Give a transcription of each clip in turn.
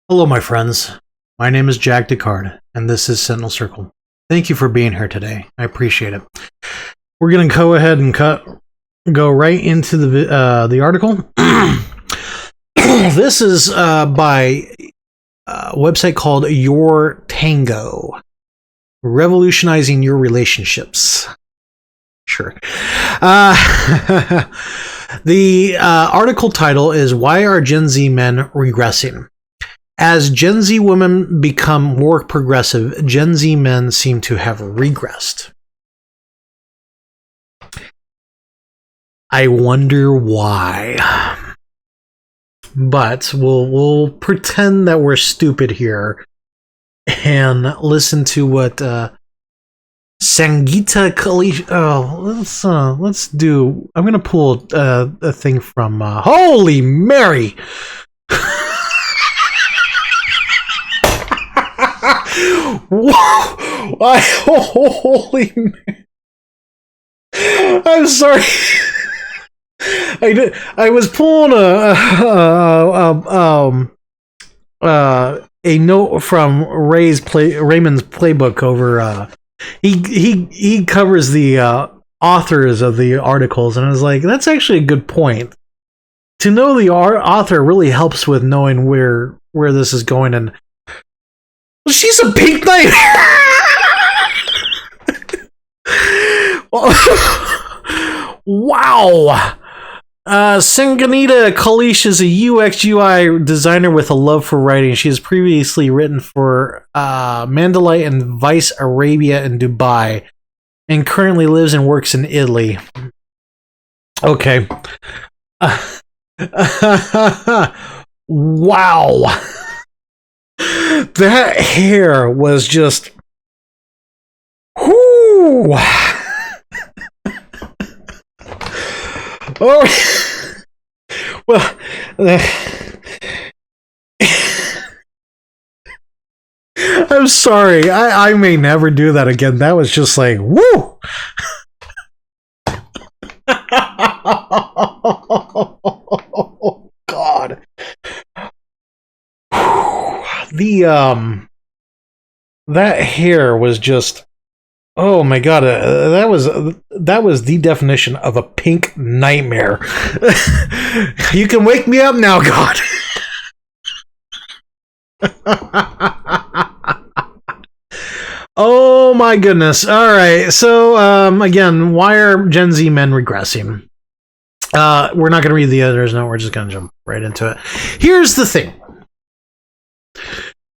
Hello, my friends. My name is Jack Descartes, and this is Sentinel Circle. Thank you for being here today. I appreciate it. We're going to go ahead and go right into the article. This is by a website called Your Tango, revolutionizing your relationships. Sure. The article title is "Why Are Gen Z Men Regressing?" As Gen Z women become more progressive, Gen Z men seem to have regressed. I wonder why. But we'll pretend that we're stupid here and listen to what Sangeeta Kalish. Oh, let's do. I'm gonna pull a thing from Holy Mary. Whoa! Holy man. I'm sorry. I was pulling a note from Raymond's playbook over. He covers the authors of the articles, and I was like, that's actually a good point. To know the author really helps with knowing where this is going, and she's a pink knight. Wow. Sangeeta Kalish is a UX UI designer with a love for writing. She has previously written for Mandalay and Vice Arabia and Dubai, and currently lives and works in Italy. Okay. Wow. That hair was just... Whoo! Oh, well, I'm sorry. I may never do that again. That was just like, woo! Oh, God. That hair was just... Oh my God, that was the definition of a pink nightmare. You can wake me up now, God. Oh my goodness. All right. So again, why are Gen Z men regressing? We're not going to read the editor's note. We're just going to jump right into it. Here's the thing.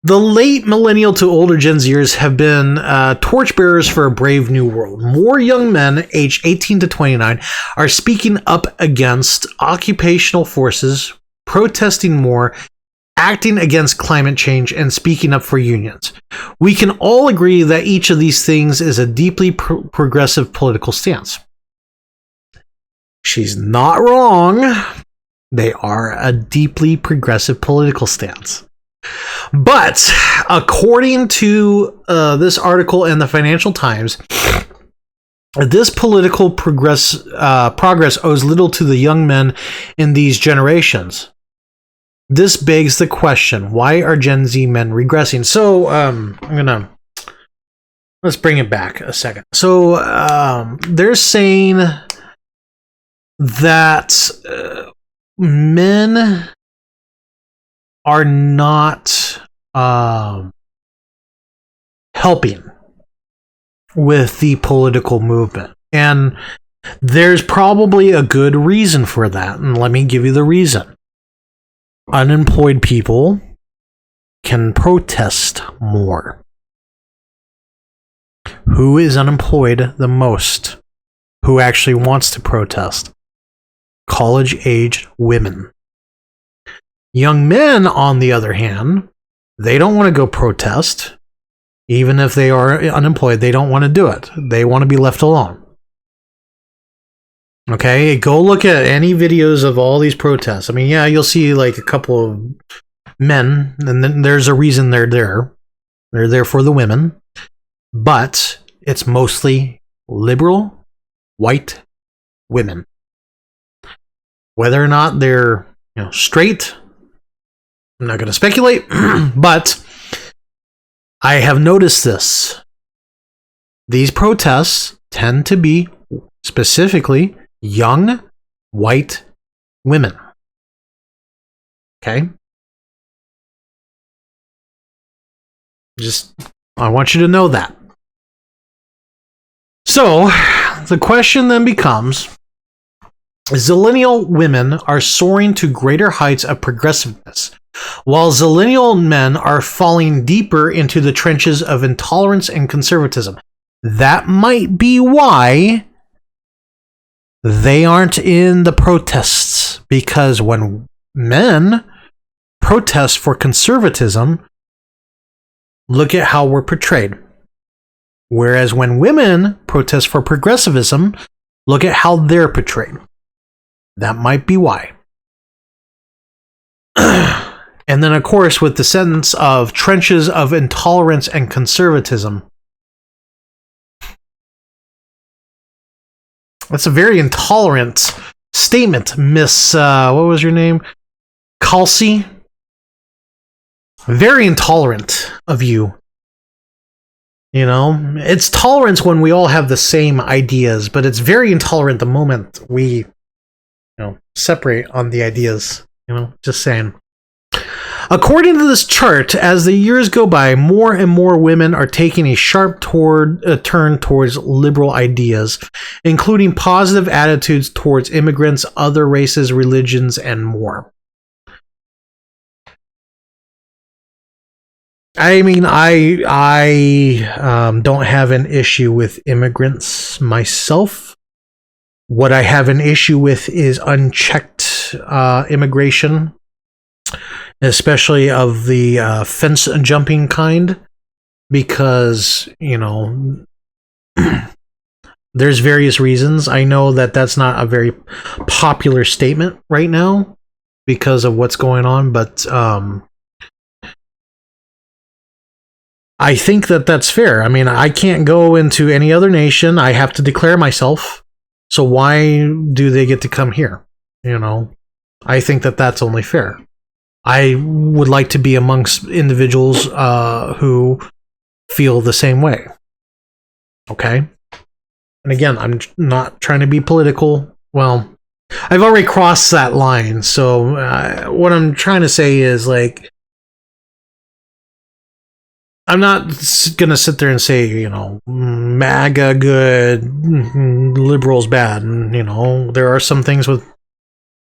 The late millennial to older Gen Zers have been torchbearers for a brave new world. More young men aged 18 to 29 are speaking up against occupational forces, protesting more, acting against climate change, and speaking up for unions. We can all agree that each of these things is a deeply progressive political stance. She's not wrong. They are a deeply progressive political stance. But according to this article in the Financial Times, this political progress owes little to the young men in these generations. This begs the question: why are Gen Z men regressing? So let's bring it back a second. So they're saying that men are not helping with the political movement. And there's probably a good reason for that. And let me give you the reason. Unemployed people can protest more. Who is unemployed the most? Who actually wants to protest? College-aged women. Young men, on the other hand, they don't want to go protest. Even if they are unemployed, they don't want to do it. They want to be left alone. Okay, go look at any videos of all these protests. I mean, yeah, you'll see like a couple of men, and then there's a reason they're there. They're there for the women. But it's mostly liberal, white women. Whether or not they're straight, I'm not going to speculate, but I have noticed this. These protests tend to be specifically young white women. Okay? I want you to know that. So, the question then becomes, Zillennial women are soaring to greater heights of progressiveness, while Zillennial men are falling deeper into the trenches of intolerance and conservatism. That might be why they aren't in the protests, because when men protest for conservatism, look at how we're portrayed. Whereas when women protest for progressivism, look at how they're portrayed. That might be why. And then, of course, with the sentence of trenches of intolerance and conservatism, that's a very intolerant statement, Miss, what was your name? Kelsey? Very intolerant of you. You know, it's tolerance when we all have the same ideas, but it's very intolerant the moment we, separate on the ideas. Just saying. According to this chart, as the years go by, more and more women are taking a sharp turn towards liberal ideas, including positive attitudes towards immigrants, other races, religions, and more. I mean, I don't have an issue with immigrants myself. What I have an issue with is unchecked immigration, especially of the fence jumping kind, because, there's various reasons. I know that that's not a very popular statement right now because of what's going on, but I think that that's fair. I mean, I can't go into any other nation. I have to declare myself. So why do they get to come here? I think that that's only fair. I would like to be amongst individuals who feel the same way. Okay? And again, I'm not trying to be political. Well, I've already crossed that line. So what I'm trying to say is, like, I'm not going to sit there and say, MAGA good, liberals bad. And, there are some things with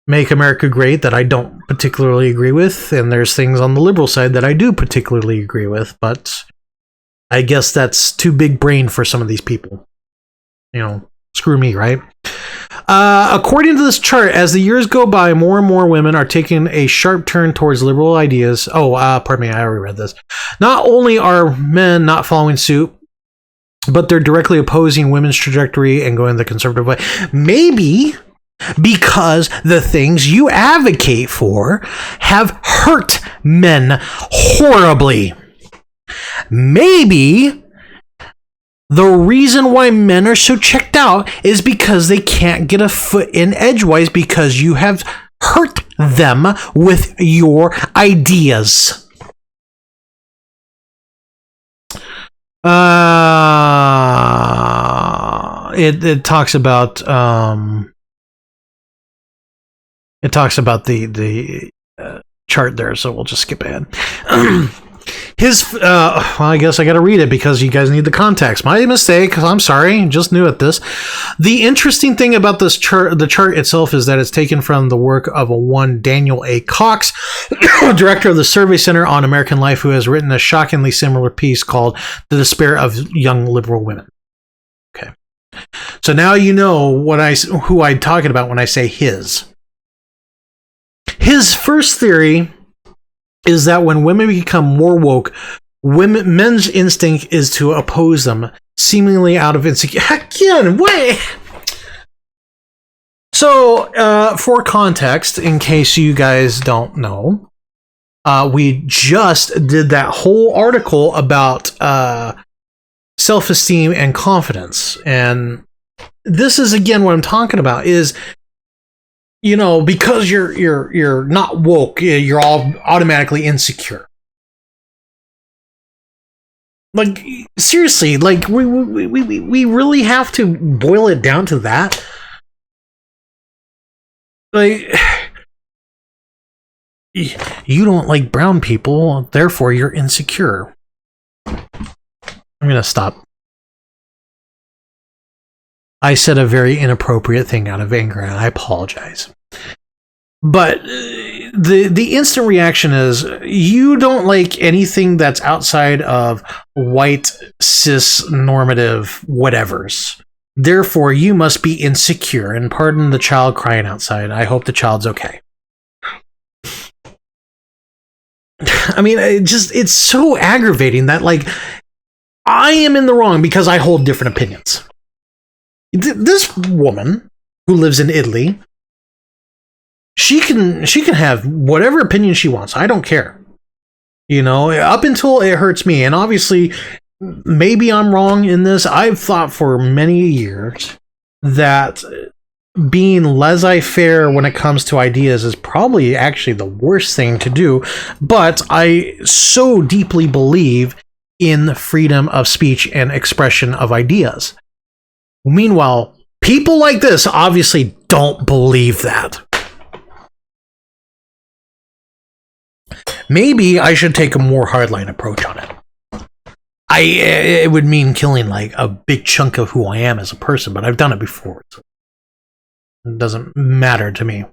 Make America Great that I don't particularly agree with. And there's things on the liberal side that I do particularly agree with. But I guess that's too big brain for some of these people. Screw me, right? According to this chart, as the years go by, more and more women are taking a sharp turn towards liberal ideas. Pardon me, I already read this. Not only are men not following suit, but they're directly opposing women's trajectory and going the conservative way. Maybe because the things you advocate for have hurt men horribly. Maybe the reason why men are so checked out is because they can't get a foot in edgewise because you have hurt them with your ideas. It talks about the chart there, so we'll just skip ahead. I guess I gotta read it because you guys need the context. My mistake, I'm sorry, just knew at this. The interesting thing about this chart, the chart itself, is that it's taken from the work of one Daniel A. Cox, director of the Survey Center on American Life, who has written a shockingly similar piece called The Despair of Young Liberal Women. Okay. So now you know who I'm talking about when I say his. His first theory is that when women become more woke, men's instinct is to oppose them, seemingly out of insecurity. Again, wait. So, for context, in case you guys don't know, we just did that whole article about self-esteem and confidence. And this is, again, what I'm talking about is, because you're not woke, you're all automatically insecure. Like, seriously, like we really have to boil it down to that. Like, you don't like brown people, therefore you're insecure. I'm gonna stop. I said a very inappropriate thing out of anger, and I apologize. But the instant reaction is, you don't like anything that's outside of white, cis, normative whatevers. Therefore, you must be insecure. And pardon the child crying outside. I hope the child's okay. I mean, it's so aggravating that, like, I am in the wrong because I hold different opinions. This woman who lives in Italy, she can have whatever opinion she wants. I don't care. Up until it hurts me. And obviously, maybe I'm wrong in this. I've thought for many years that being laissez-faire when it comes to ideas is probably actually the worst thing to do. But I so deeply believe in freedom of speech and expression of ideas. Meanwhile, people like this obviously don't believe that. Maybe I should take a more hardline approach on it. It would mean killing like a big chunk of who I am as a person, but I've done it before, so it doesn't matter to me.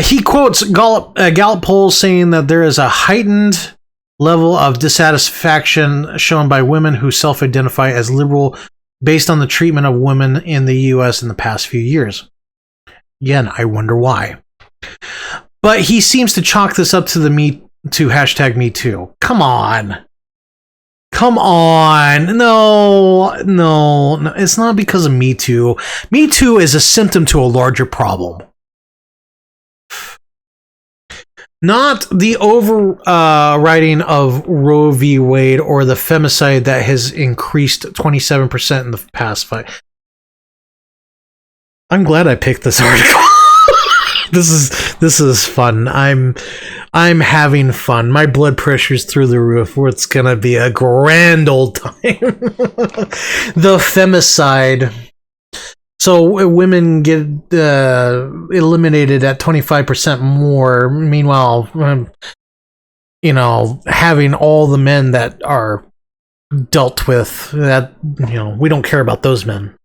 He quotes Gallup polls saying that there is a heightened level of dissatisfaction shown by women who self-identify as liberal based on the treatment of women in the U.S. in the past few years. Again, I wonder why. But he seems to chalk this up to the hashtag Me Too. Come on. No. It's not because of Me Too. Me Too is a symptom to a larger problem. Not the overriding of Roe v. Wade or the femicide that has increased 27% in the past 5. I'm glad I picked this article. This is fun. I'm having fun. My blood pressure's through the roof. It's gonna be a grand old time. The femicide. So women get eliminated at 25% more. Meanwhile, having all the men that are dealt with, that we don't care about those men.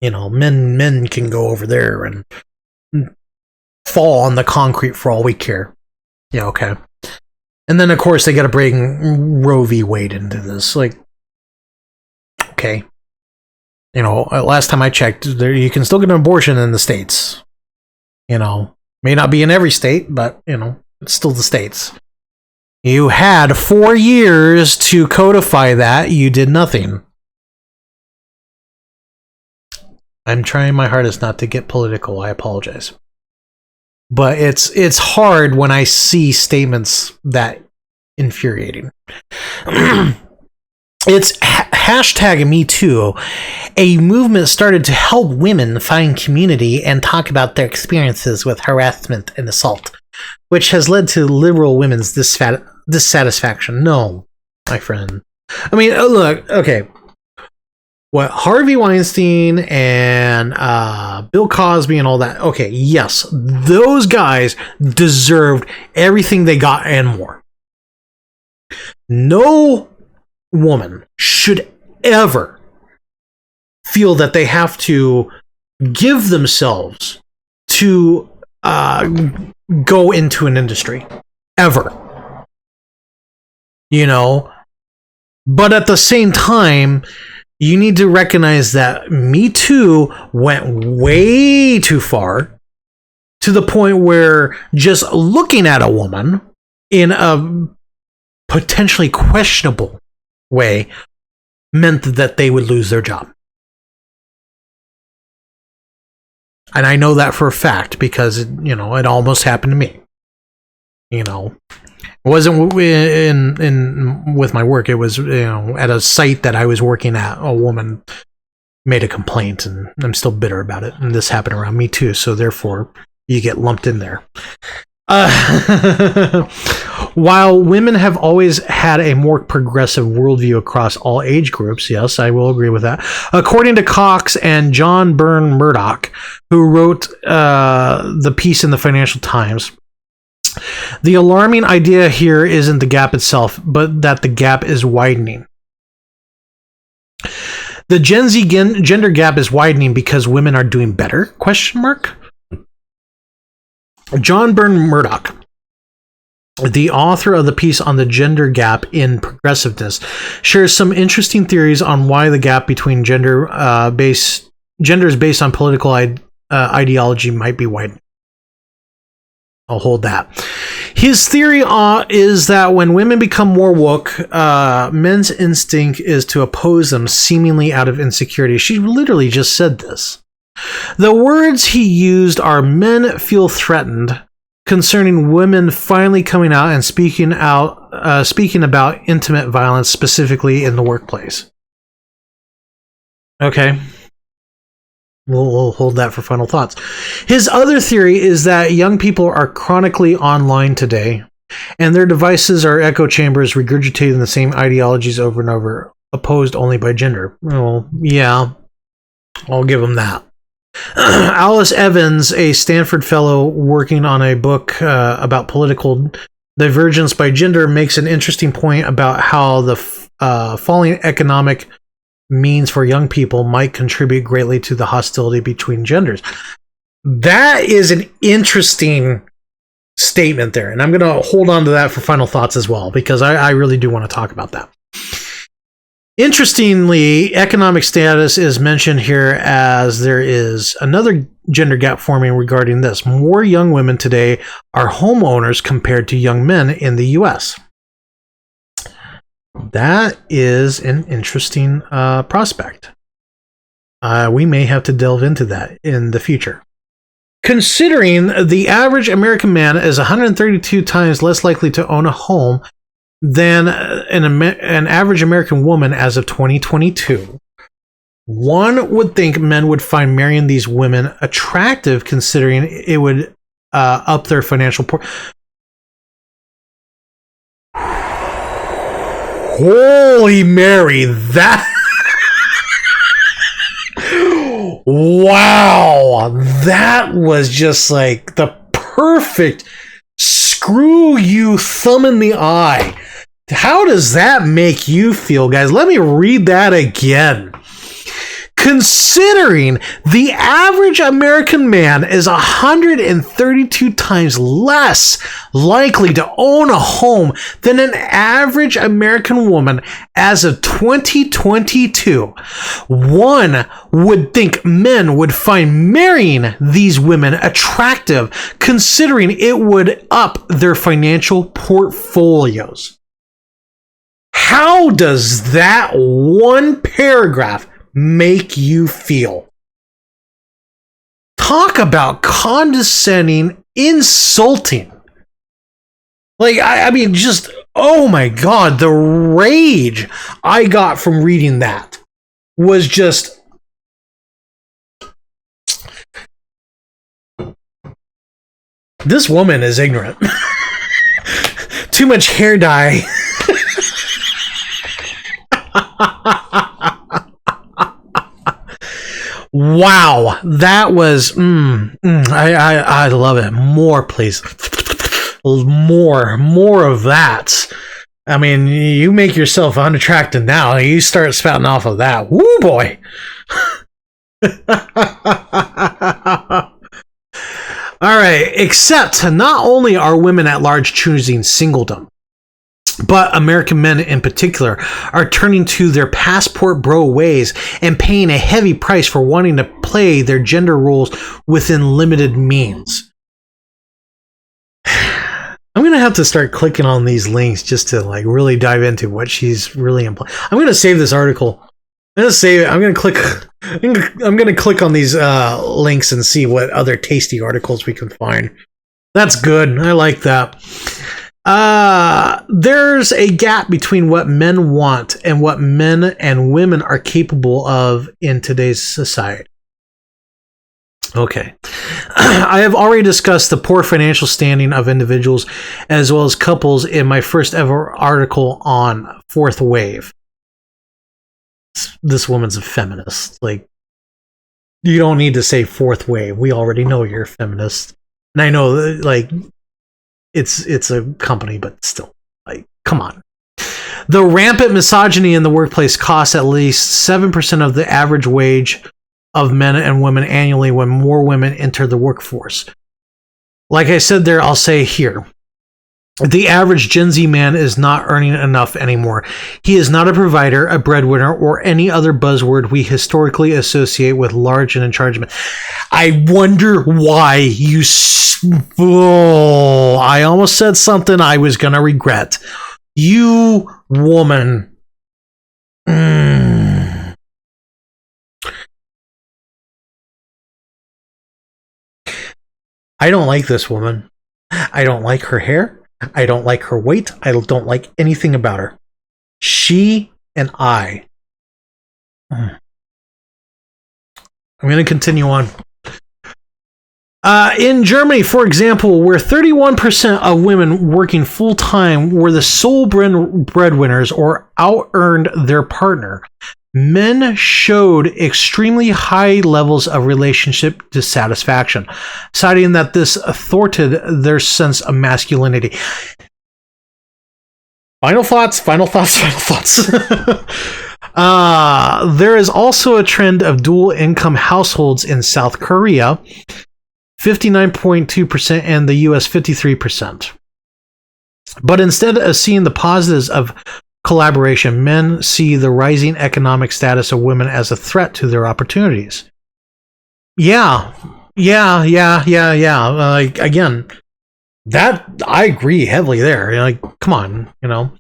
Men can go over there and fall on the concrete for all we care. Yeah, okay. And then of course they got to bring Roe v. Wade into this. Like, okay. Last time I checked, you can still get an abortion in the States. May not be in every state, but, it's still the States. You had 4 years to codify that. You did nothing. I'm trying my hardest not to get political. I apologize. But it's hard when I see statements that infuriating. It's hashtag Me Too, a movement started to help women find community and talk about their experiences with harassment and assault, which has led to liberal women's dissatisfaction. No, my friend. I mean, look, okay. What Harvey Weinstein and Bill Cosby and all that. Okay, yes, those guys deserved everything they got and more. No woman should ever feel that they have to give themselves to go into an industry. Ever. But at the same time, you need to recognize that Me Too went way too far, to the point where just looking at a woman in a potentially questionable way meant that they would lose their job. And I know that for a fact because it almost happened to me. It wasn't in with my work. It was at a site that I was working at. A woman made a complaint, and I'm still bitter about it. And this happened around me too, so therefore you get lumped in there. While women have always had a more progressive worldview across all age groups, yes, I will agree with that. According to Cox and John Byrne Murdoch, who wrote the piece in the Financial Times, the alarming idea here isn't the gap itself, but that the gap is widening. The Gen Z gender gap is widening because women are doing better? Question mark. John Byrne Murdoch, the author of the piece on the gender gap in progressiveness, shares some interesting theories on why the gap between genders based on political ideology might be widening. I'll hold that. His theory is that when women become more woke, men's instinct is to oppose them, seemingly out of insecurity. She literally just said this. The words he used are "men feel threatened," concerning women finally coming out and speaking about intimate violence, specifically in the workplace. Okay. We'll hold that for final thoughts. His other theory is that young people are chronically online today, and their devices are echo chambers regurgitating the same ideologies over and over, opposed only by gender. Well, yeah, I'll give him that. Alice Evans, a Stanford fellow working on a book about political divergence by gender, makes an interesting point about how the falling economic means for young people might contribute greatly to the hostility between genders. That is an interesting statement there, and I'm going to hold on to that for final thoughts as well, because I really do want to talk about that. Interestingly, economic status is mentioned here, as there is another gender gap forming regarding this. More young women today are homeowners compared to young men in the US. That is an interesting prospect. We may have to delve into that in the future. Considering the average American man is 132 times less likely to own a home than an average American woman as of 2022, one would think men would find marrying these women attractive, considering it would up their financial Holy Mary, that wow, that was just like the perfect screw you thumb in the eye. How does that make you feel, guys? Let me read that again. Considering the average American man is 132 times less likely to own a home than an average American woman as of 2022, one would think men would find marrying these women attractive, considering it would up their financial portfolios. How does that one paragraph make you feel? Talk about condescending, insulting. Like, I mean, just, oh my God, the rage I got from reading that was just... This woman is ignorant. Too much hair dye. Wow, that was I love it. More, please. More of that. I mean, you make yourself unattractive now, you start spouting off of that. Woo boy. All right, except not only are women at large choosing singledom, but American men in particular are turning to their passport bro ways and paying a heavy price for wanting to play their gender roles within limited means. I'm going to have to start clicking on these links just to like really dive into what she's really implying. I'm going to save this article. I'm going to save it. I'm going to click on these links and see what other tasty articles we can find. That's good. I like that. There's a gap between what men want and what men and women are capable of in today's society. Okay. I have already discussed the poor financial standing of individuals as well as couples in my first ever article on Fourth Wave. This woman's a feminist. Like, you don't need to say Fourth Wave. We already know you're a feminist. And I know, like, it's a company, but still, like, come on. The rampant misogyny in the workplace costs at least 7% of the average wage of men and women annually when more women enter the workforce. Like I said there, I'll say here. The average Gen Z man is not earning enough anymore. He is not a provider, a breadwinner, or any other buzzword we historically associate with large and in charge men. I wonder why you... Oh, I almost said something I was going to regret. You woman. I don't like this woman. I don't like her hair. I don't like her weight. I don't like anything about her. She and I. I'm going to continue on. In Germany, for example, where 31% of women working full-time were the sole breadwinners or out-earned their partner, men showed extremely high levels of relationship dissatisfaction, citing that this thwarted their sense of masculinity. Final thoughts. There is also a trend of dual-income households in South Korea, 59.2%, and the US 53%. But instead of seeing the positives of collaboration, men see the rising economic status of women as a threat to their opportunities. Yeah. Like, again, that I agree heavily there. Like, come on, you know.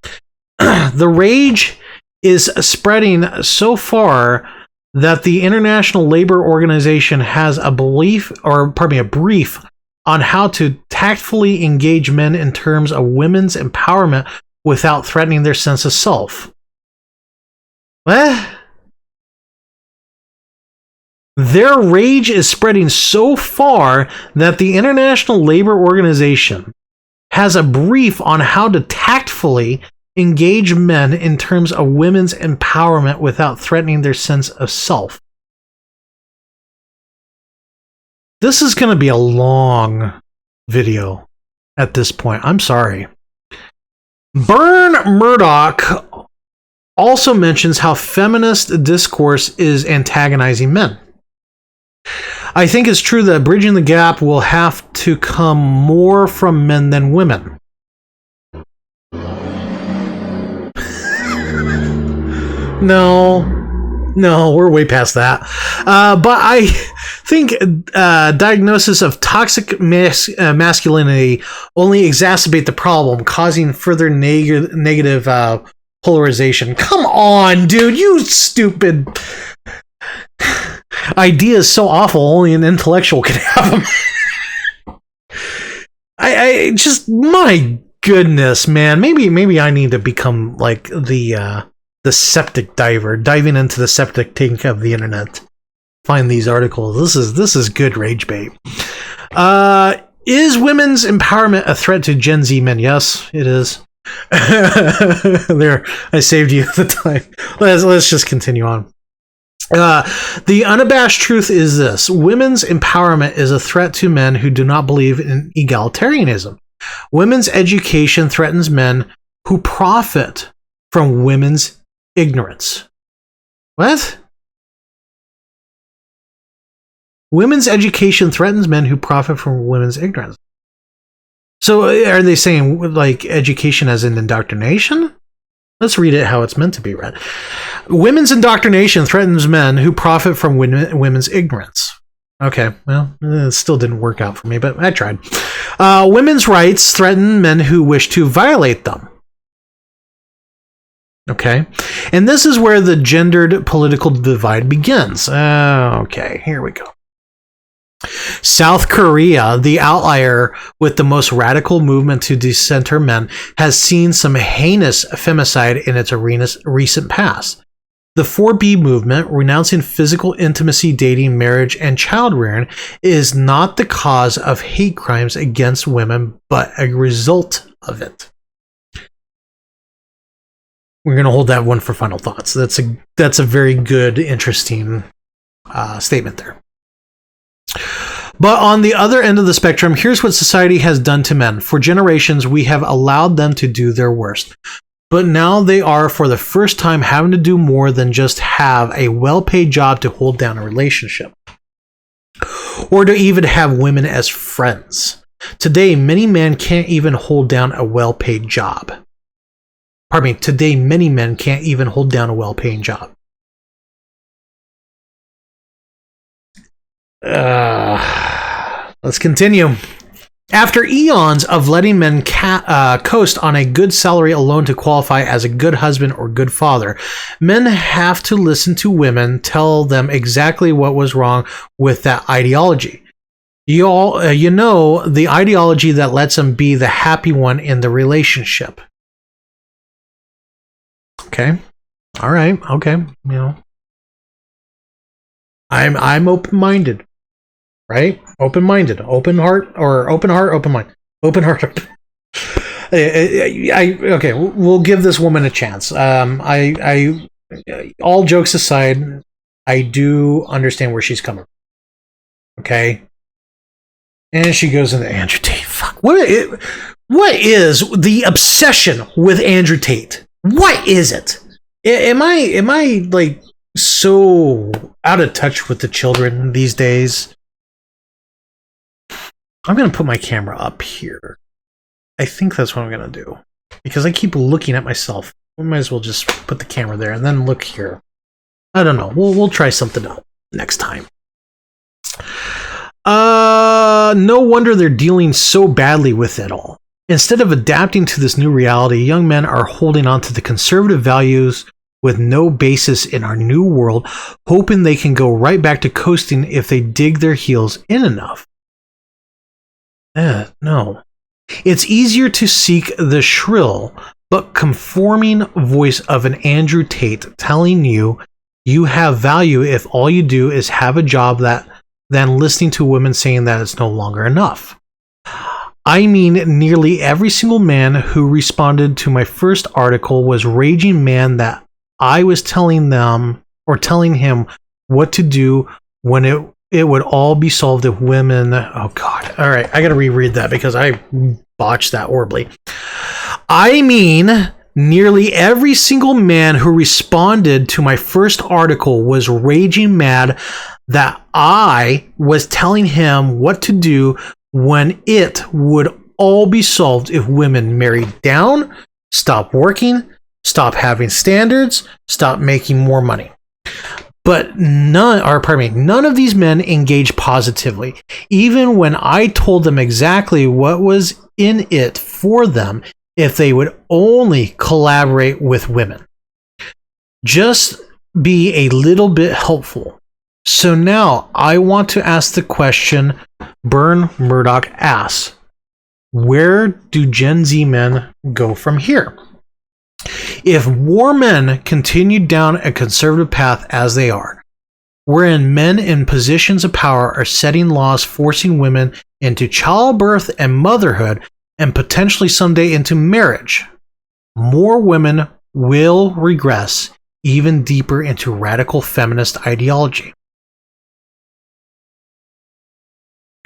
The rage is spreading so far that the International Labor Organization has a brief on how to tactfully engage men in terms of women's empowerment without threatening their sense of self. What? Their rage is spreading so far that the International Labor Organization has a brief on how to tactfully engage men in terms of women's empowerment without threatening their sense of self. This is going to be a long video at this point. I'm sorry. Byrne Murdoch also mentions how feminist discourse is antagonizing men. I think it's true that bridging the gap will have to come more from men than women. No, we're way past that. But I think diagnosis of toxic masculinity only exacerbate the problem, causing further negative polarization. Come on, dude, you stupid. Idea is so awful, only an intellectual can have them. I just, my goodness, man. Maybe I need to become like the septic diver, diving into the septic tank of the internet. Find these articles. This is good rage bait. Is women's empowerment a threat to Gen Z men? Yes, it is. There, I saved you the time. Let's just continue on. The unabashed truth is this: women's empowerment is a threat to men who do not believe in egalitarianism. Women's education threatens men who profit from women's ignorance. What? Women's education threatens men who profit from women's ignorance. So are they saying like education as in indoctrination? Let's read it how it's meant to be read. Women's indoctrination threatens men who profit from women's ignorance. Okay, well, it still didn't work out for me, but I tried. Women's rights threaten men who wish to violate them. Okay, and this is where the gendered political divide begins. Okay, here we go. South Korea, the outlier with the most radical movement to decenter men, has seen some heinous femicide in its recent past. The 4B movement, renouncing physical intimacy, dating, marriage, and child rearing, is not the cause of hate crimes against women, but a result of it. We're going to hold that one for final thoughts. That's a very good, interesting statement there. But on the other end of the spectrum, here's what society has done to men. For generations, we have allowed them to do their worst. But now they are, for the first time, having to do more than just have a well-paid job to hold down a relationship, or to even have women as friends. Today, many men can't even hold down a well-paid job. Pardon me, today many men can't even hold down a well-paying job. Let's continue. After eons of letting men coast on a good salary alone to qualify as a good husband or good father, men have to listen to women tell them exactly what was wrong with that ideology. You know, the ideology that lets them be the happy one in the relationship. Okay. All right. Okay. You know, I'm open-minded, right? Open-minded, open heart, open mind, open heart. Okay. We'll give this woman a chance. All jokes aside, I do understand where she's coming from. Okay. And she goes into Andrew Tate. Fuck. What is the obsession with Andrew Tate? What is it? Am I like so out of touch with the children these days? I'm gonna put my camera up here. I think that's what I'm gonna do, because I keep looking at myself. We might as well just put the camera there and then look here. I don't know. We'll try something out next time. No wonder they're dealing so badly with it all. Instead of adapting to this new reality, young men are holding on to the conservative values with no basis in our new world, hoping they can go right back to coasting if they dig their heels in enough. No. It's easier to seek the shrill but conforming voice of an Andrew Tate telling you you have value if all you do is have a job, than listening to women saying that it's no longer enough. I mean, nearly every single man who responded to my first article was raging man that I was telling him what to do when it would all be solved if women... Oh, God. All right, I got to reread that because I botched that horribly. I mean, nearly every single man who responded to my first article was raging mad that I was telling him what to do when it would all be solved if women married down, stop working, stop having standards, stop making more money. But none of these men engaged positively, even when I told them exactly what was in it for them if they would only collaborate with women. Just be a little bit helpful. So now I want to ask the question Bern Murdoch asks. Where do Gen Z men go from here? If more men continue down a conservative path as they are, wherein men in positions of power are setting laws forcing women into childbirth and motherhood and potentially someday into marriage, more women will regress even deeper into radical feminist ideology.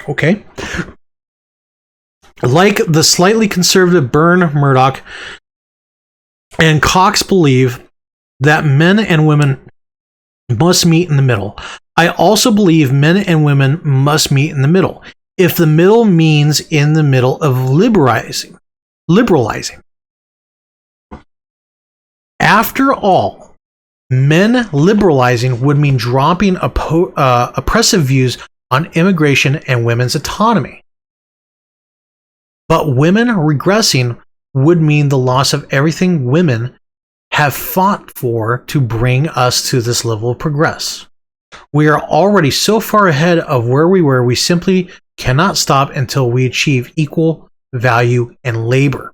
Okay. Like the slightly conservative Bern Murdoch and Cox believe that men and women must meet in the middle. I also believe men and women must meet in the middle. If the middle means in the middle of liberalizing. After all, men liberalizing would mean dropping oppressive views on immigration and women's autonomy. But women regressing would mean the loss of everything women have fought for to bring us to this level of progress. We are already so far ahead of where we were, we simply cannot stop until we achieve equal value and labor.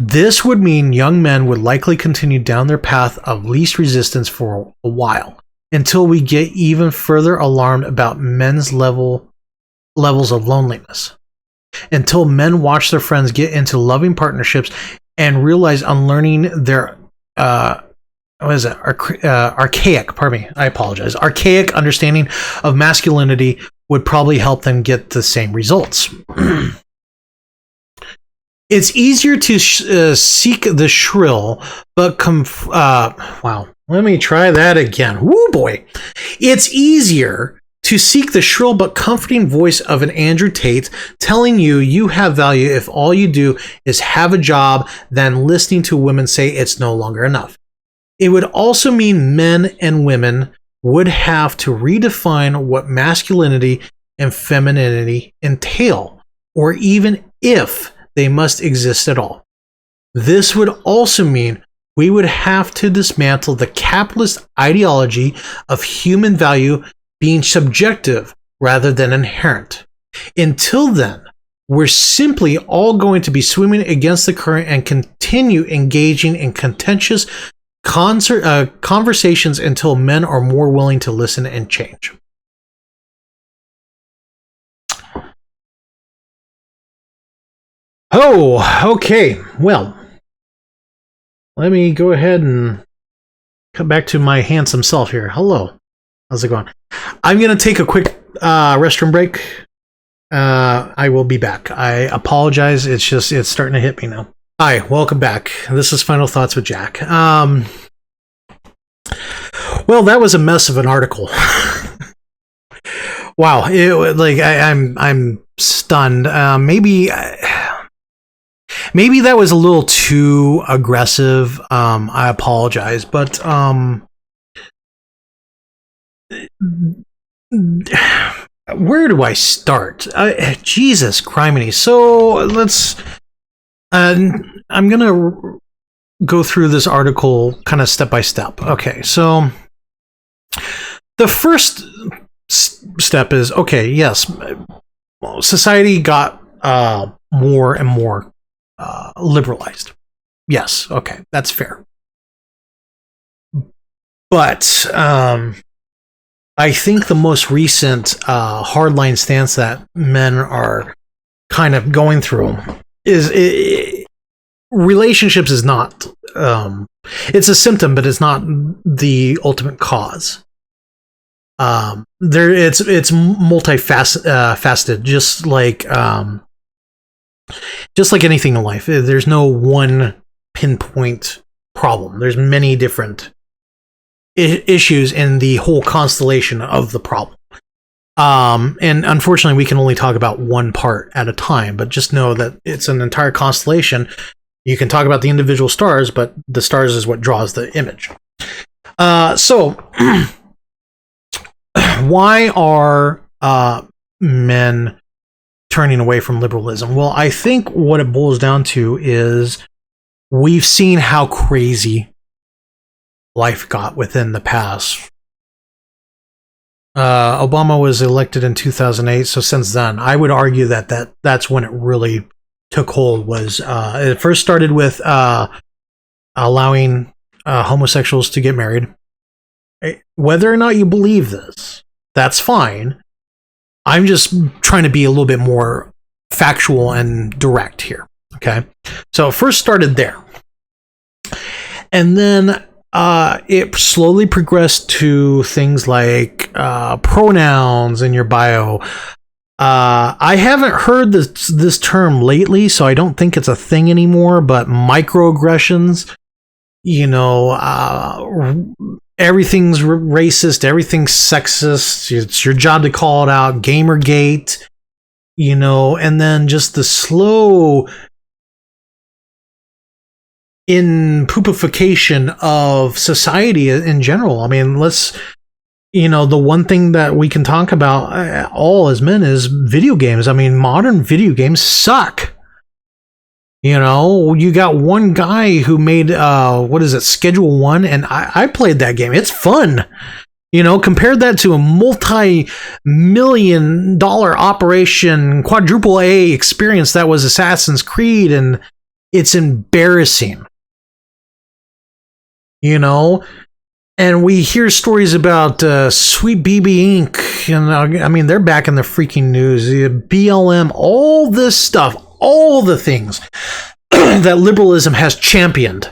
This would mean young men would likely continue down their path of least resistance for a while, until we get even further alarmed about men's levels of loneliness. Until men watch their friends get into loving partnerships and realize unlearning their archaic understanding of masculinity would probably help them get the same results. It's easier to seek the shrill, but let me try that again. Woo boy. It's easier to seek the shrill but comforting voice of an Andrew Tate telling you you have value if all you do is have a job than listening to women say it's no longer enough. It would also mean men and women would have to redefine what masculinity and femininity entail, or even if they must exist at all. This would also mean we would have to dismantle the capitalist ideology of human value being subjective rather than inherent. Until then, we're simply all going to be swimming against the current and continue engaging in contentious conversations until men are more willing to listen and change. Oh, okay. Well, let me go ahead and come back to my handsome self here. Hello. How's it going? I'm going to take a quick restroom break. I will be back. I apologize. It's starting to hit me now. Hi, welcome back. This is Final Thoughts with Jack. Well, that was a mess of an article. Wow, I'm stunned. Maybe that was a little too aggressive. I apologize, but where do I start? Jesus criminy. So let's. I'm gonna go through this article kind of step by step. Okay, so the first step is okay. Yes, society got more and more liberalized. Yes, okay, that's fair. But I think the most recent hardline stance that men are kind of going through is relationships is not. It's a symptom, but it's not the ultimate cause. It's multifaceted, just like anything in life. There's no one pinpoint problem. There's many different issues in the whole constellation of the problem. And unfortunately, we can only talk about one part at a time, but just know that it's an entire constellation. You can talk about the individual stars, but the stars is what draws the image. So why are men turning away from liberalism? Well, I think what it boils down to is we've seen how crazy life got within the past. Obama was elected in 2008, so since then, I would argue that's when it really took hold. It first started with allowing homosexuals to get married. Whether or not you believe this, that's fine. I'm just trying to be a little bit more factual and direct here. Okay, so it first started there, and then it slowly progressed to things like pronouns in your bio. I haven't heard this term lately, so I don't think it's a thing anymore, but microaggressions, everything's racist, everything's sexist, it's your job to call it out, Gamergate, and then just the slow in poopification of society in general. I mean, the one thing that we can talk about all as men is video games. I mean, modern video games suck. You got one guy who made Schedule 1, and I played that game. It's fun. Compared that to a multi-million-dollar operation, quadruple A experience that was Assassin's Creed, and it's embarrassing. And we hear stories about Sweet BB Inc. And they're back in the freaking news. BLM, all this stuff, all the things that liberalism has championed.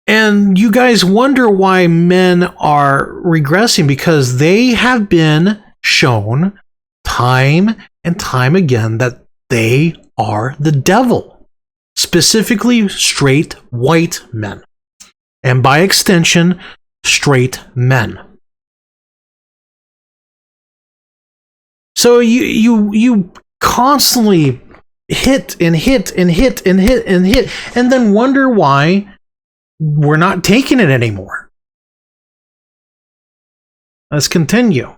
And you guys wonder why men are regressing, because they have been shown time and time again that they are the devil, specifically straight white men, and by extension, straight men. So you constantly hit and hit and hit and hit and hit, and then wonder why we're not taking it anymore. Let's continue.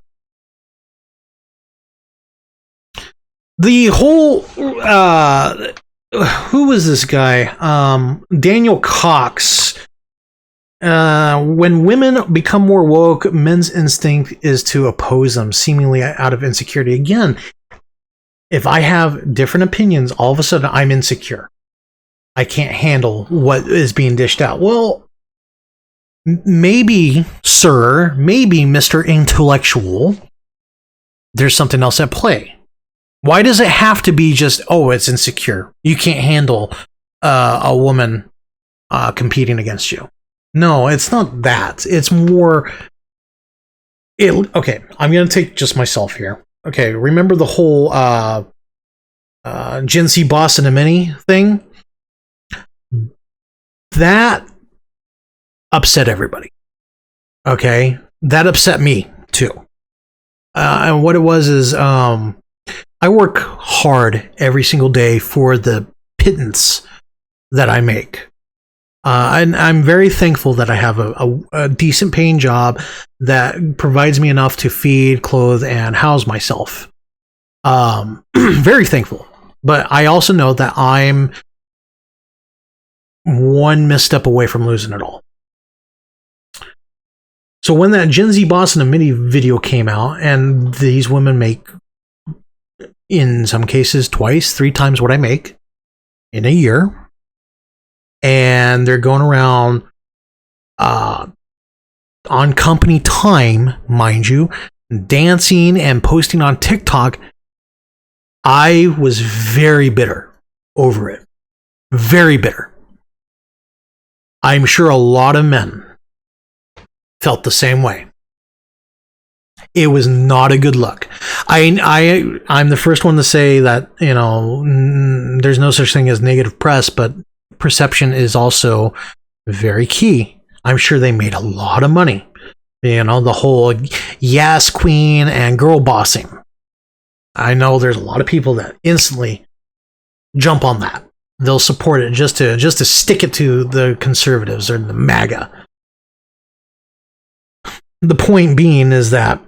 The whole who was this guy? Daniel Cox. When women become more woke, men's instinct is to oppose them, seemingly out of insecurity. Again, if I have different opinions, all of a sudden I'm insecure. I can't handle what is being dished out. Well, maybe, sir, maybe Mr. Intellectual, there's something else at play. Why does it have to be just, it's insecure? You can't handle a woman competing against you. No, it's not that. It's more... Okay, I'm going to take just myself here. Okay, remember the whole Gen Z boss in a mini thing? That upset everybody. Okay? That upset me, too. And what it was is, I work hard every single day for the pittance that I make. And I'm very thankful that I have a decent paying job that provides me enough to feed, clothe, and house myself. Very thankful. But I also know that I'm one misstep away from losing it all. So when that Gen Z boss in a mini video came out, and these women make, in some cases, 2x, 3 times what I make in a year, and they're going around on company time, mind you, dancing and posting on TikTok, I was very bitter over it. Very bitter. I'm sure a lot of men felt the same way. It was not a good look. I'm the first one to say that, there's no such thing as negative press, but perception is also very key. I'm sure they made a lot of money. The whole yes queen and girl bossing. I know there's a lot of people that instantly jump on that. They'll support it just to stick it to the conservatives or the MAGA. The point being is that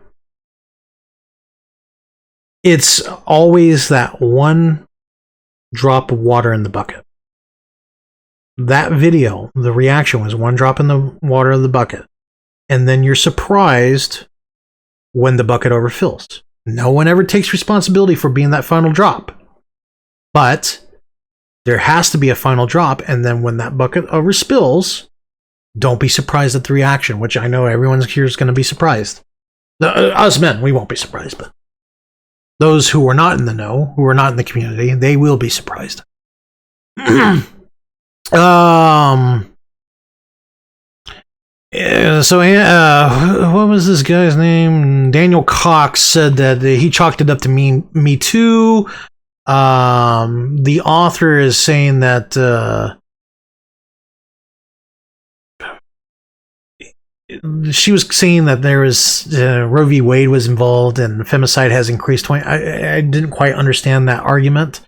it's always that one drop of water in the bucket. That video, the reaction was one drop in the water of the bucket. And then you're surprised when the bucket overfills. No one ever takes responsibility for being that final drop. But there has to be a final drop, and then when that bucket overspills, don't be surprised at the reaction, which I know everyone here is going to be surprised. Us men, we won't be surprised, but those who are not in the know, who are not in the community, they will be surprised. So what was this guy's name? Daniel Cox said that he chalked it up to Me Too. The author is saying that she was saying that there was Roe v. Wade was involved and femicide has increased 20. I didn't quite understand that argument.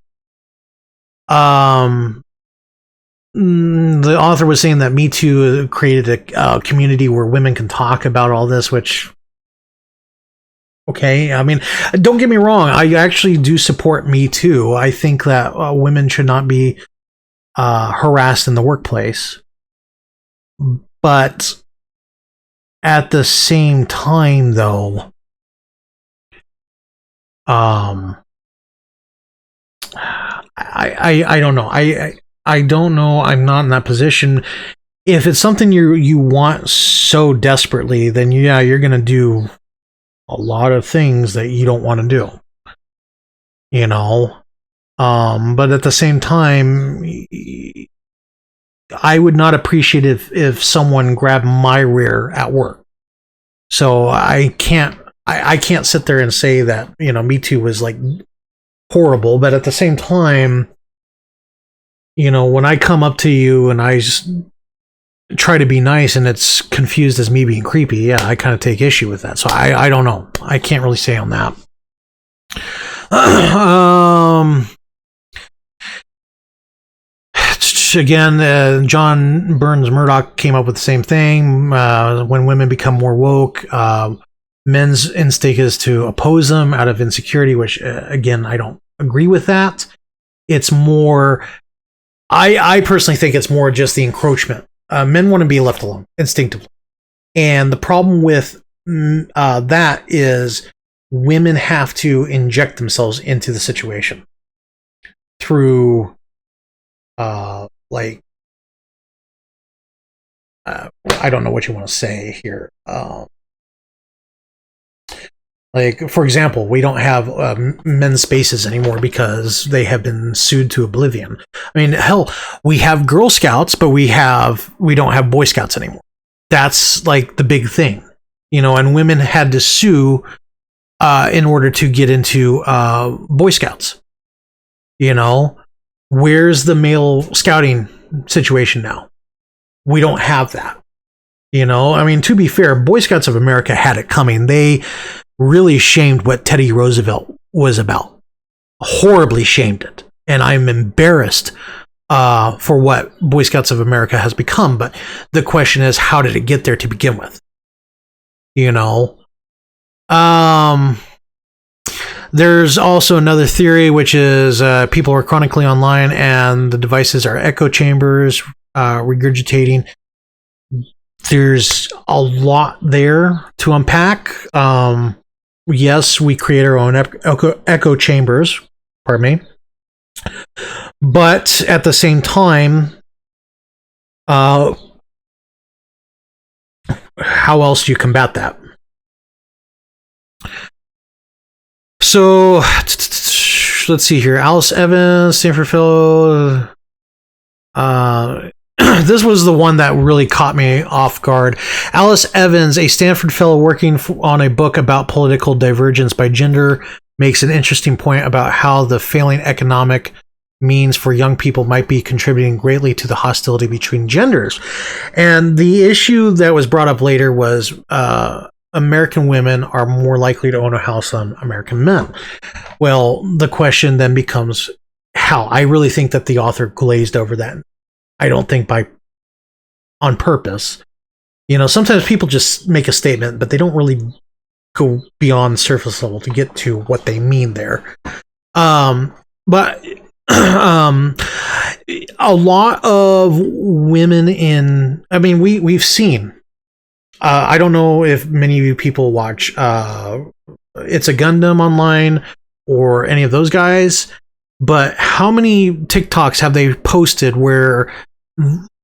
The author was saying that Me Too created a community where women can talk about all this, which, okay, I mean, don't get me wrong, I actually do support Me Too. I think that women should not be harassed in the workplace. But at the same time, though, I don't know. I don't know. I'm not in that position. If it's something you want so desperately, then yeah, you're gonna do a lot of things that you don't want to do. You know? But at the same time, I would not appreciate if someone grabbed my rear at work. So I can't sit there and say that, you know, Me Too was like horrible, but at the same time, you know, when I come up to you and I just try to be nice and it's confused as me being creepy, yeah, I kind of take issue with that. So I don't know. I can't really say on that. Again, John Burns Murdoch came up with the same thing. When women become more woke, men's instinct is to oppose them out of insecurity, which, again, I don't agree with that. It's more, I personally think it's more just the encroachment. Men want to be left alone, instinctively. And the problem with that is women have to inject themselves into the situation through, I don't know what you want to say here. Like, for example, we don't have men's spaces anymore because they have been sued to oblivion. I mean, hell, we have Girl Scouts, but we don't have Boy Scouts anymore. That's like the big thing, you know, and women had to sue in order to get into Boy Scouts. You know, where's the male scouting situation now? We don't have that. You know, I mean, to be fair, Boy Scouts of America had it coming. They really shamed what Teddy Roosevelt was about. Horribly shamed it. And I'm embarrassed for what Boy Scouts of America has become. But the question is, how did it get there to begin with? You know? There's also another theory, which is people are chronically online and the devices are echo chambers, regurgitating. There's a lot there to unpack. Yes, we create our own echo chambers, pardon me. But at the same time, how else do you combat that? So, let's see here. Alice Evans, Stanford Fellow. This was the one that really caught me off guard. Alice Evans, a Stanford Fellow working on a book about political divergence by gender, makes an interesting point about how the failing economic means for young people might be contributing greatly to the hostility between genders. And the issue that was brought up later was American women are more likely to own a house than American men. Well, the question then becomes how. I really think that the author glazed over that. I don't think on purpose. You know, sometimes people just make a statement, but they don't really go beyond surface level to get to what they mean there. But a lot of women we've seen, I don't know if many of you people watch It's a Gundam online or any of those guys, but how many TikToks have they posted where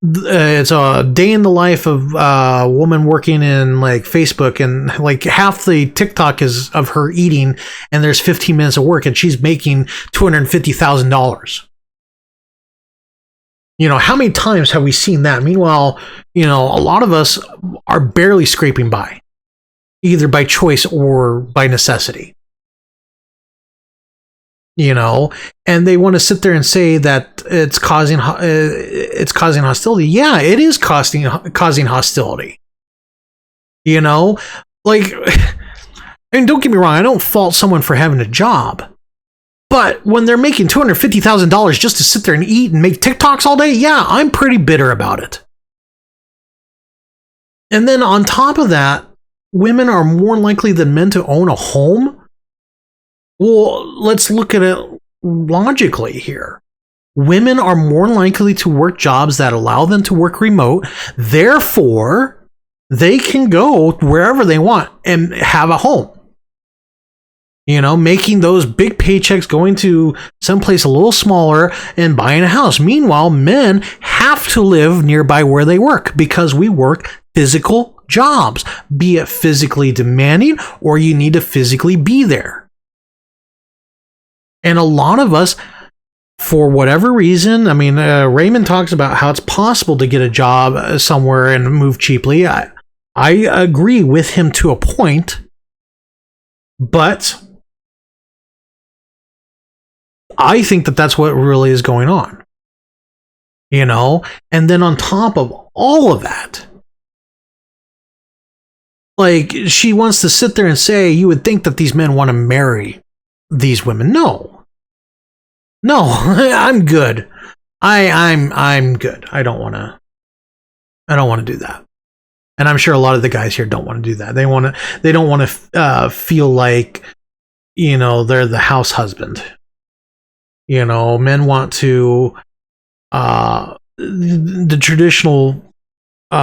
it's a day in the life of a woman working in like Facebook, and like half the TikTok is of her eating, and there's 15 minutes of work, and she's making $250,000. You know, how many times have we seen that? Meanwhile, you know, a lot of us are barely scraping by, either by choice or by necessity. You know, and they want to sit there and say that it's causing hostility. Yeah, it is causing hostility. You know, like, and don't get me wrong, I don't fault someone for having a job, but when they're making $250,000 just to sit there and eat and make TikToks all day, yeah, I'm pretty bitter about it. And then on top of that, women are more likely than men to own a home. Well, let's look at it logically here. Women are more likely to work jobs that allow them to work remote. Therefore, they can go wherever they want and have a home. You know, making those big paychecks, going to someplace a little smaller and buying a house. Meanwhile, men have to live nearby where they work because we work physical jobs, be it physically demanding or you need to physically be there. And a lot of us, for whatever reason, I mean, Raymond talks about how it's possible to get a job somewhere and move cheaply. I agree with him to a point, but I think that that's what really is going on, you know? And then on top of all of that, like, she wants to sit there and say, you would think that these men want to marry these women. No, I'm good. I'm good. I don't want to do that. And I'm sure a lot of the guys here don't want to do that. They don't want to feel like, you know, they're the house husband. You know, men want to, the traditional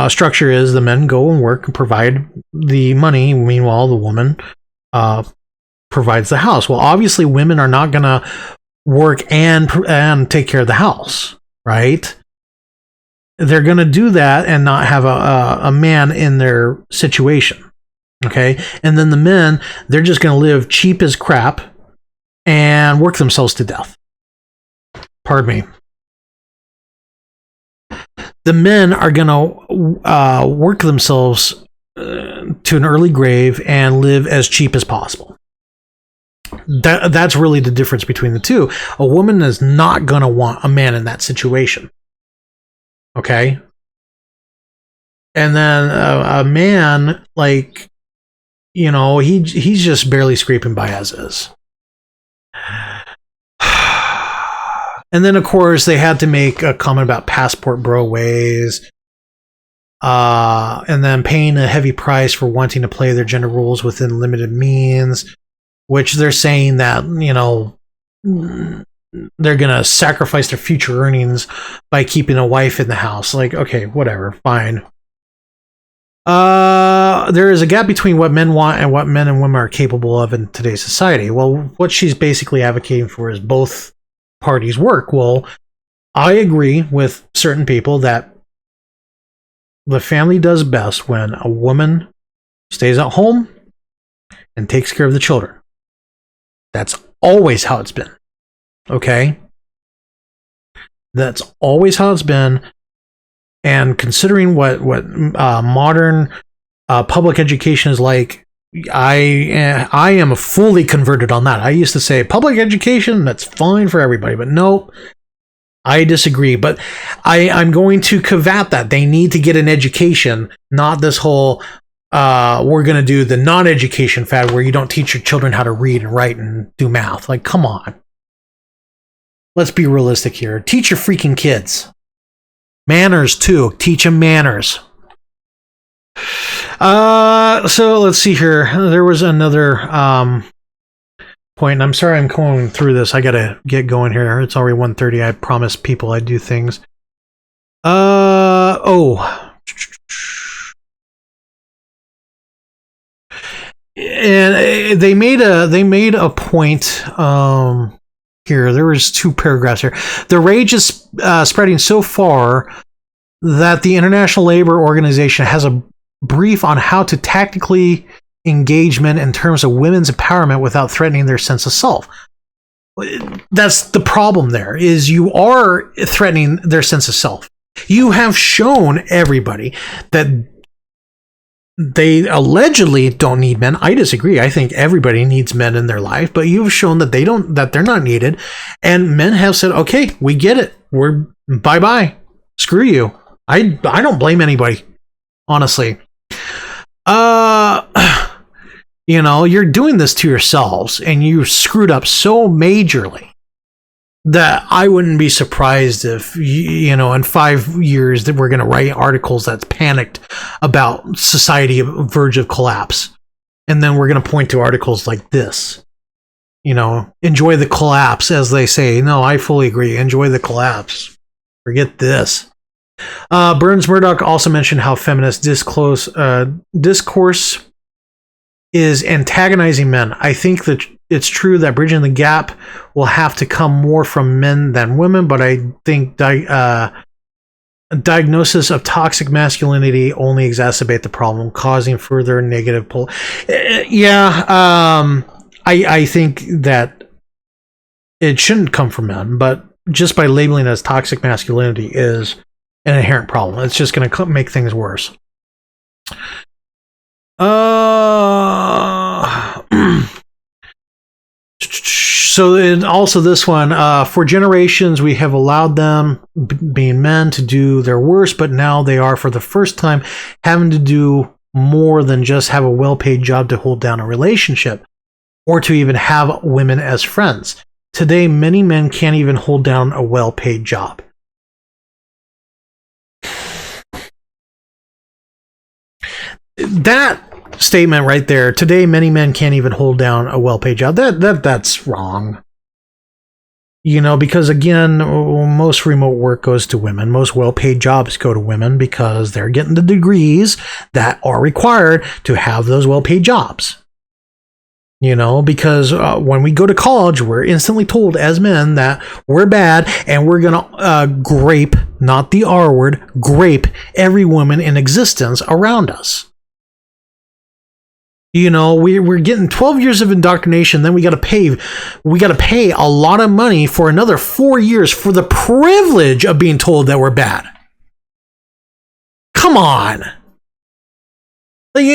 structure is the men go and work and provide the money. Meanwhile, the woman provides the house. Well, obviously, women are not going to work and take care of the house, right? They're going to do that and not have a man in their situation, okay? And then the men, they're just going to live cheap as crap and work themselves to death. Pardon me. The men are going to work themselves to an early grave and live as cheap as possible. That's really the difference between the two. A woman is not going to want a man in that situation. Okay? And then a man, like, you know, he's just barely scraping by as is. And then, of course, they had to make a comment about passport bro ways. And then paying a heavy price for wanting to play their gender roles within limited means, which they're saying that, you know, they're going to sacrifice their future earnings by keeping a wife in the house. Like, okay, whatever, fine. There is a gap between what men want and what men and women are capable of in today's society. Well, what she's basically advocating for is both parties work. Well, I agree with certain people that the family does best when a woman stays at home and takes care of the children. That's always how it's been. Okay? That's always how it's been. And considering what modern public education is like, I am fully converted on that. I used to say public education, that's fine for everybody, but no, I disagree. But I'm going to caveat that. They need to get an education, not this whole we're going to do the non-education fad where you don't teach your children how to read and write and do math. Like, come on. Let's be realistic here. Teach your freaking kids. Manners, too. Teach them manners. So let's see here. There was another point, and I'm sorry I'm going through this. I gotta get going here. It's already 1:30. I promised people I'd do things. And they made a point here. There was 2 paragraphs here. The rage is spreading so far that the International Labor Organization has a brief on how to tactically engage men in terms of women's empowerment without threatening their sense of self. That's the problem there, is you are threatening their sense of self. You have shown everybody that they allegedly don't need men. I disagree. I think everybody needs men in their life, but you've shown that they're not needed. And men have said, okay, we get it. We're bye-bye. Screw you. I don't blame anybody, honestly. You know, you're doing this to yourselves and you screwed up so majorly that I wouldn't be surprised if, you know, in 5 years that we're going to write articles that's panicked about society verge of collapse. And then we're going to point to articles like this, you know, enjoy the collapse, as they say. No, I fully agree. Enjoy the collapse. Forget this. Burns Murdoch also mentioned how feminist discourse is antagonizing men. I think that it's true that bridging the gap will have to come more from men than women, but I think diagnosis of toxic masculinity only exacerbate the problem, causing further negative pull. I think that it shouldn't come from men, but just by labeling it as toxic masculinity is an inherent problem. It's just going to make things worse. So also this one, for generations we have allowed them, being men, to do their worst, but now they are for the first time having to do more than just have a well-paid job to hold down a relationship or to even have women as friends. Today many men can't even hold down a well-paid job. That statement right there, today many men can't even hold down a well-paid job, that's wrong. You know, because again, most remote work goes to women. Most well-paid jobs go to women because they're getting the degrees that are required to have those well-paid jobs. You know, because when we go to college, we're instantly told as men that we're bad and we're gonna grape, not the R word, grape every woman in existence around us. You know, we're getting 12 years of indoctrination, then we got to pay a lot of money for another 4 years for the privilege of being told that we're bad. Come on. Like,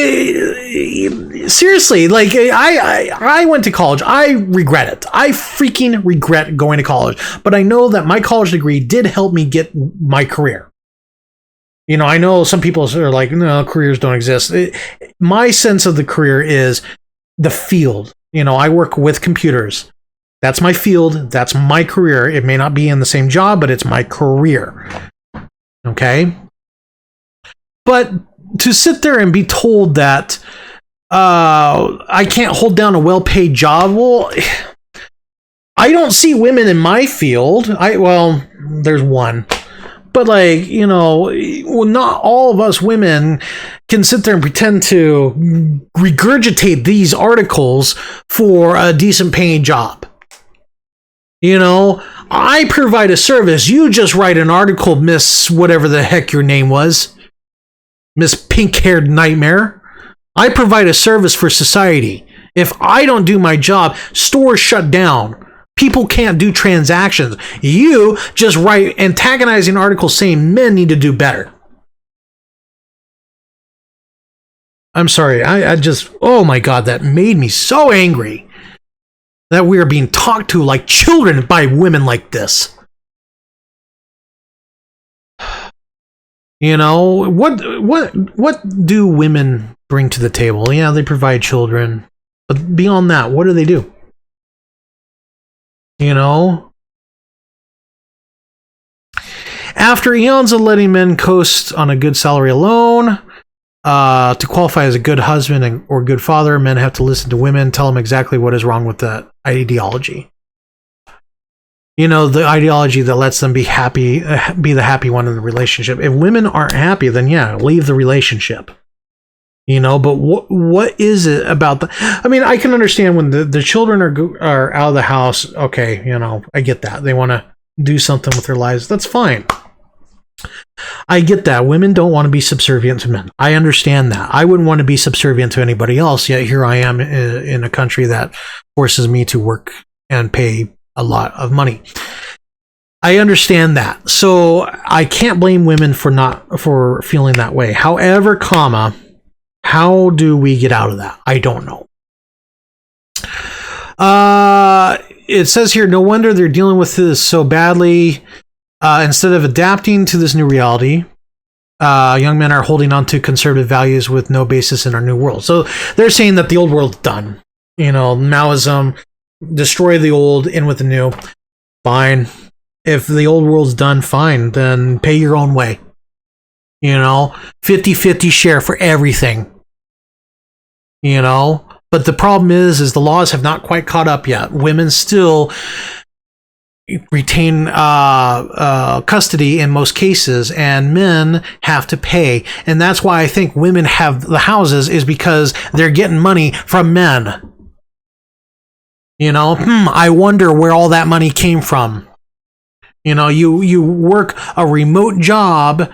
seriously, like I went to college. I regret it. I freaking regret going to college. But I know that my college degree did help me get my career. You know, I know some people are like, no, careers don't exist. My sense of the career is the field. You know, I work with computers. That's my field. That's my career. It may not be in the same job, but it's my career. Okay? But to sit there and be told that I can't hold down a well-paid job, well, I don't see women in my field. Well, there's one. But, like, you know, not all of us women can sit there and pretend to regurgitate these articles for a decent paying job. You know, I provide a service. You just write an article, Miss whatever the heck your name was. Miss Pink-Haired Nightmare. I provide a service for society. If I don't do my job, stores shut down. People can't do transactions. You just write antagonizing articles saying men need to do better. I'm sorry. I just, oh my God, that made me so angry that we are being talked to like children by women like this. You know, what do women bring to the table? Yeah, they provide children. But beyond that, what do they do? You know? After eons of letting men coast on a good salary alone, to qualify as a good husband or good father, men have to listen to women, tell them exactly what is wrong with that ideology. You know, the ideology that lets them be happy, be the happy one in the relationship. If women aren't happy, then yeah, leave the relationship. You know, but what is it about the? I mean, I can understand when the children are out of the house. Okay, you know, I get that. They want to do something with their lives. That's fine. I get that. Women don't want to be subservient to men. I understand that. I wouldn't want to be subservient to anybody else. Yet here I am in a country that forces me to work and pay a lot of money. I understand that. So I can't blame women for feeling that way. However, how do we get out of that? I don't know. It says here, no wonder they're dealing with this so badly. Instead of adapting to this new reality, young men are holding on to conservative values with no basis in our new world. So they're saying that the old world's done. You know, Maoism, destroy the old, in with the new. Fine. If the old world's done, fine. Then pay your own way. You know, 50-50 share for everything. You know, but the problem is the laws have not quite caught up yet. Women still retain custody in most cases, and men have to pay. And that's why I think women have the houses, is because they're getting money from men. You know, I wonder where all that money came from. You know, you work a remote job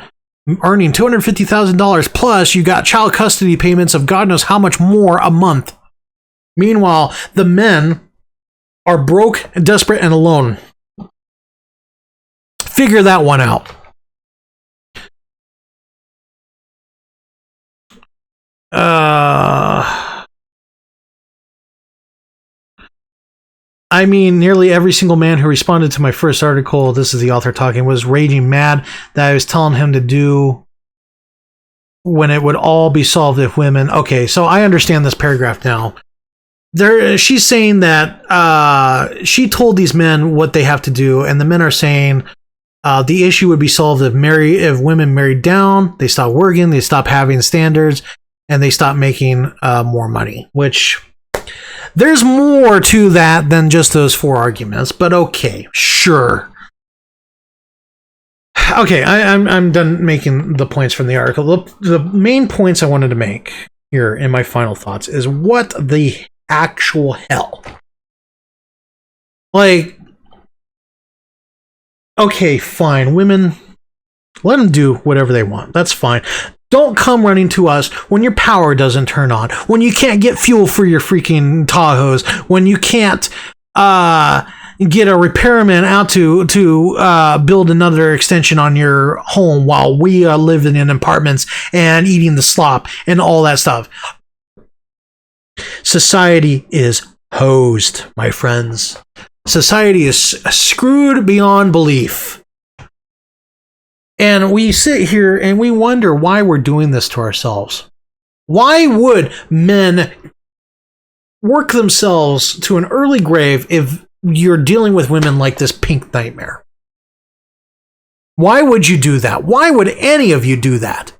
earning $250,000 plus you got child custody payments of God knows how much more a month. Meanwhile, the men are broke, desperate, and alone. Figure that one out. I mean, nearly every single man who responded to my first article, this is the author talking, was raging mad that I was telling him to do when it would all be solved if women... Okay, so I understand this paragraph now. She's saying that she told these men what they have to do, and the men are saying the issue would be solved if women married down, they stop working, they stop having standards, and they stop making more money, which... There's more to that than just those four arguments, but okay, sure. Okay, I'm done making the points from the article. The main points I wanted to make here in my final thoughts is what the actual hell? Like, okay, fine, women, let them do whatever they want. That's fine. Don't come running to us when your power doesn't turn on, when you can't get fuel for your freaking Tahoes, when you can't get a repairman out to build another extension on your home while we live in apartments and eating the slop and all that stuff. Society is hosed, my friends. Society is screwed beyond belief. And we sit here and we wonder why we're doing this to ourselves. Why would men work themselves to an early grave if you're dealing with women like this pink nightmare? Why would you do that? Why would any of you do that?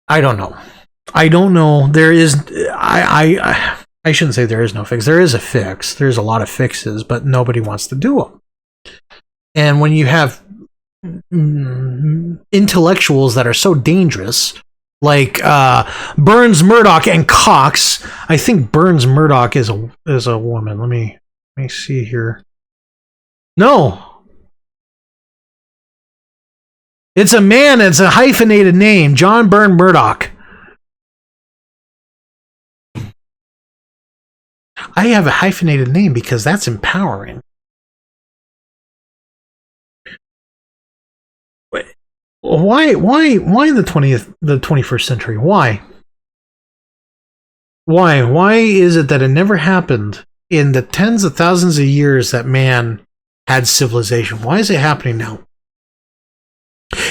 I don't know. I don't know. There is... I shouldn't say there is no fix. There is a fix. There's a lot of fixes, but nobody wants to do them. And when you have intellectuals that are so dangerous, like Burns, Murdoch, and Cox, I think Burns Murdoch is a woman. Let me see here. No. It's a man. It's a hyphenated name. John Byrne Murdoch. I have a hyphenated name because that's empowering. Why in the 21st century? Why is it that it never happened in the tens of thousands of years that man had civilization? Why is it happening now?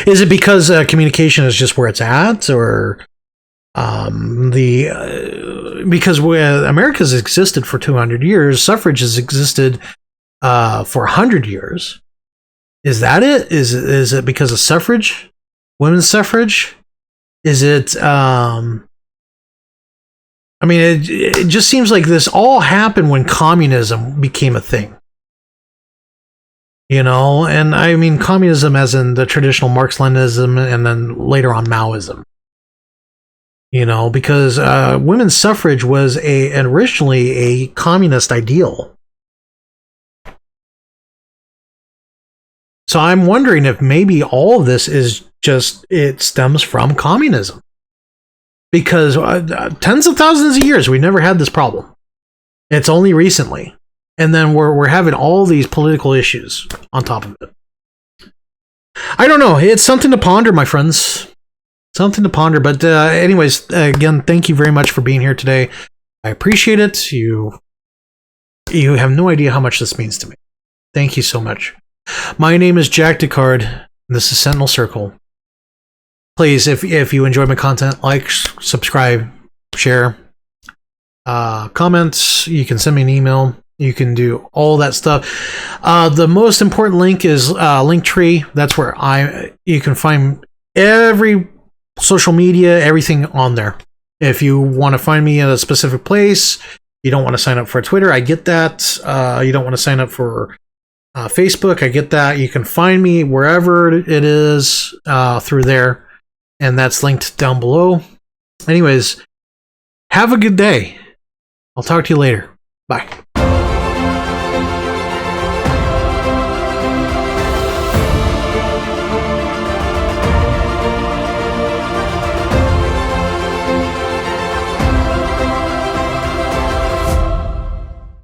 Is it because communication is just where it's at, or because America's existed for 200 years, suffrage has existed for 100 years. Is that it? Is it because of suffrage? Women's suffrage? Is it I mean, it just seems like this all happened when communism became a thing. You know, and I mean communism as in the traditional Marx-Leninism and then later on Maoism. You know, because women's suffrage was originally a communist ideal. So I'm wondering if maybe all of this is just, it stems from communism. Because tens of thousands of years, we never had this problem. It's only recently. And then we're having all these political issues on top of it. I don't know. It's something to ponder, my friends. Something to ponder. But anyways, again, thank you very much for being here today. I appreciate it. You have no idea how much this means to me. Thank you so much. My name is Jack Descartes, and this is Sentinel Circle. Please, if you enjoy my content, like, subscribe, share, comments. You can send me an email. You can do all that stuff. The most important link is Linktree. That's where you can find every social media, everything on there. If you want to find me at a specific place, you don't want to sign up for Twitter, I get that. You don't want to sign up for Facebook, I get that. You can find me wherever it is through there, and that's linked down below. Anyways, have a good day. I'll talk to you later. Bye.